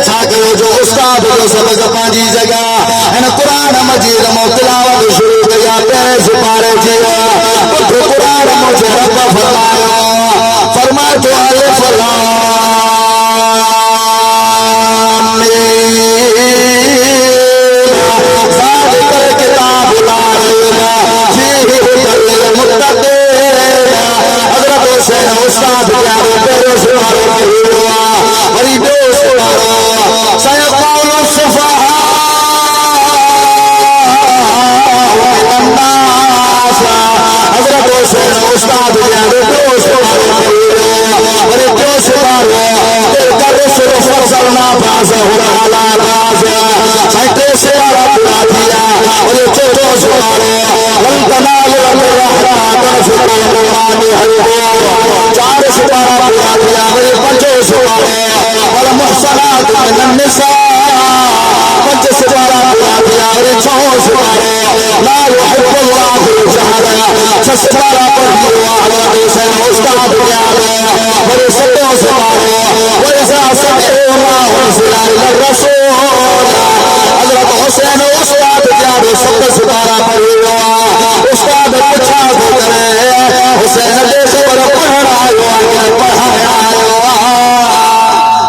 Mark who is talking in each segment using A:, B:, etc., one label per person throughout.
A: छा कयो जो उस्ताद जो सबक पंहिंजी जगह हिन कुरान मजीद मां तिलावत शुरू कया पहिरें सिपारे जी कुरान मुझे रब फरमायो फरमाए तो अलिफ लाम मीम ज़ालिकल किताबु ला रैब फीहि हुदल लिलमुत्तक़ीन हज़रत हुसैन उस्ताद प्यारे पहिरें सिपारे पढ़ियो वरी ॿियो सिपारो सयक़ूलु सुफ़हा हज़रत हुसैन उस्ताद प्यारे ॿियो सिपारो पढ़ियो वरी टियों सिपारो तिलका रुसुल फ़ज़लना बाज़हुम अला बाज़ टे सिपारा पूरा थिया वरी चौथों सिपारो लन तनालुल बिर्रा हत्ता तुनफ़िक़ू मिम्मा तुहिब्बून चार सिपारा पूरा थिया वरी पंजों सिपारो वल मुहसनात मिनन निसा पंज सिपारा पूरा थिया वरी छहों सिपारो ला युहिब्बुल्लाहु जहरा छह सिपारा पढ़ियो हज़रत हुसैन उस्ताद प्यारे वरी सतों सिपारो वइज़ा समिअना उनज़िला इलर रसूल हज़रत हुसैन उस्ताद प्यारे सत सिपारा पढ़ियो उस्ताद पुछा तो करे हुसैन दे ख़बर पढ़ण आयो आहे पढ़ाया आयो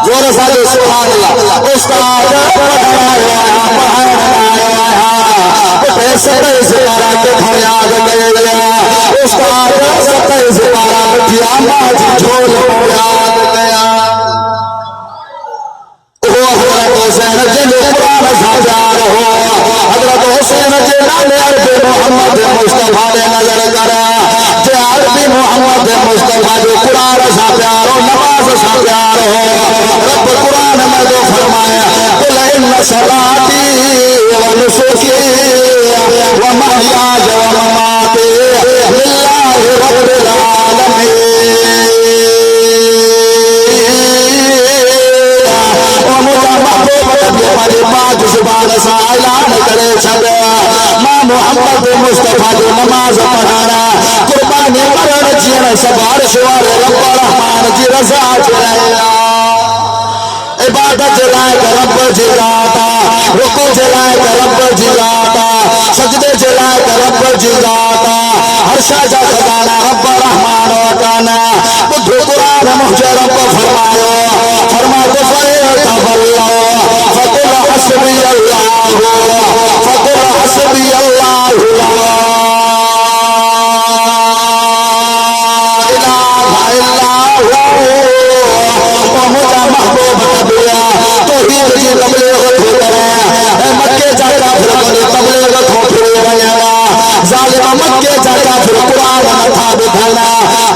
A: जोर सां सुभान अल्लाह उस्ताद पढ़ण आयो आहे पढ़ाइण आयो आहे सत सिपारा किथां याद कया उस्ताद सत सिपारा मिठिया मां जी झोल याद कया हज़रत हुसैन जिन कुरान सां प्यार हो हज़रत हुसैन जे नाले अरबी मोहम्मद मुस्तफा ने नजर करा जे अरबी मोहम्मद मुस्तफा जो कुरान सां प्यार हो नमाज सां प्यार हो रब कुरान में जो फरमाया कुल इन्न सलाती व नुसुकी व महयाय व ममाती लिल्लाहि रब्बिल आलमीन ऐलान करे छॾिया मां मोहम्मद मुस्तफा जो नमाज़ पढ़ाना कुर्बानी करण जीअण सिफारिश वारे रब रहमान जी रज़ा घुराया इबादत जे लाइ रब जी ज़ात रुकू जे लाइ रब जी ज़ात सजदे जे लाइ रब जी ज़ात हर शइ जा खज़ाना रब रहमान वटान ॿुध क़ुरान मुंहिंजो रब फरमायो फरमायो फतवल्लो फकुल हस्बी अल्लाह फकुल हस्बी अल्लाह ला इलाहा इल्ला हु मुझा महबूब नबिया तौहीद जी तबलीग थो करे मक्के जा काफिर वञी तबलीग थो फिरी वञा ज़ालिम मक्के जा काफिर क़ुरान नथा ॿुधनि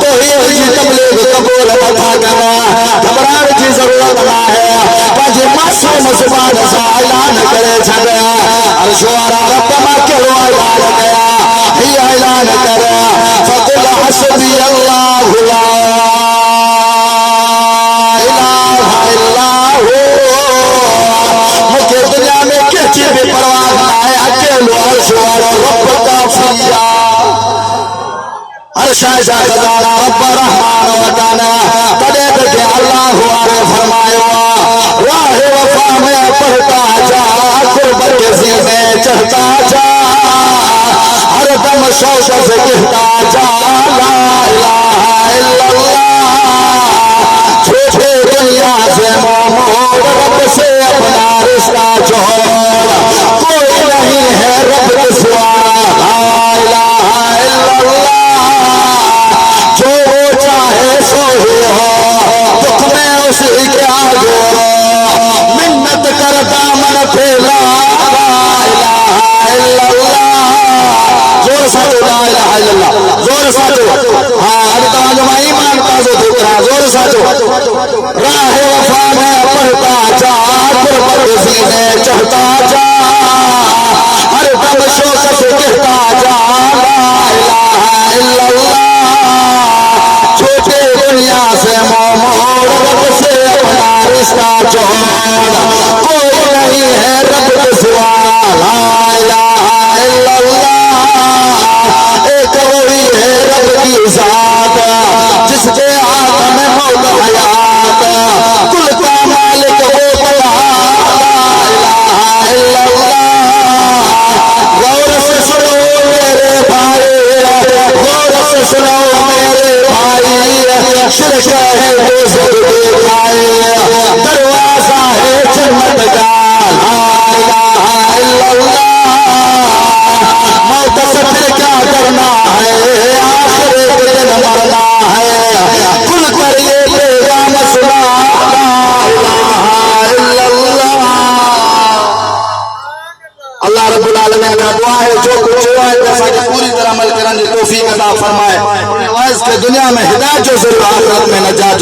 A: तौहीद जी तबलीग क़बूल नथा कनि घबराइण जी ज़रूरत नाहे पंहिंजे मासूम ज़ुबान सां ऐलान करे छॾिया अर्श वारा रब मां कहिड़ो ऐलान कया हीअ ऐलान करे फकुल हस्बी अल्लाह ला इलाहा इल्ला हु मूंखे दुनिया में कंहिंजी बि परवाह नाहे अकेलो अर्श वारो रब काफ़ी हर शइ जा खज़ाना रब रहमान वटान तॾहिं बि अल्लाह वारे फरमायो वाहे वफा में पढ़ता जा कुर्बत में चढ़ता जा हर दम शौक से कहता जा ला इलाहा इल्लल्लाह झूठे दुनिया से मोह रब से अपना रिश्ता जोड़ कोई नहीं है रब के सिवा ला इलाहा इल्लल्लाह जो चाहे सो ही हो दुख में उसी के आगे मिन्नत कर दामन फैला ला इलाहा इल्लल्लाह जोर से ला इलाहा इल्लल्लाह जोर से हां अरे तव्हांजो मां ईमान ताज़ो थो करा जोर से राह वफा में पढ़ता जा कुर्बत में चढ़ता जा हर दम शौक से कहता जा ला इलाहा इल्लल्लाह छोटे दुनिया से मोड़ रब से अपना रिश्ता जोड़ कोई नहीं है रब के सिवा ला इलाहा इल्लल्लाह एक वही है रब की ज़ात जिसके हाथ में मौत हयात कुल का मालिक वो अल्लाह रब्बुल आलमीन का दुआ है जो कुछ हुआ है असांखे पूरी तरह अमल करने की तौफीक अता फरमाए। दुनिया में हिदायत जो ज़रियो आखिरत में नजात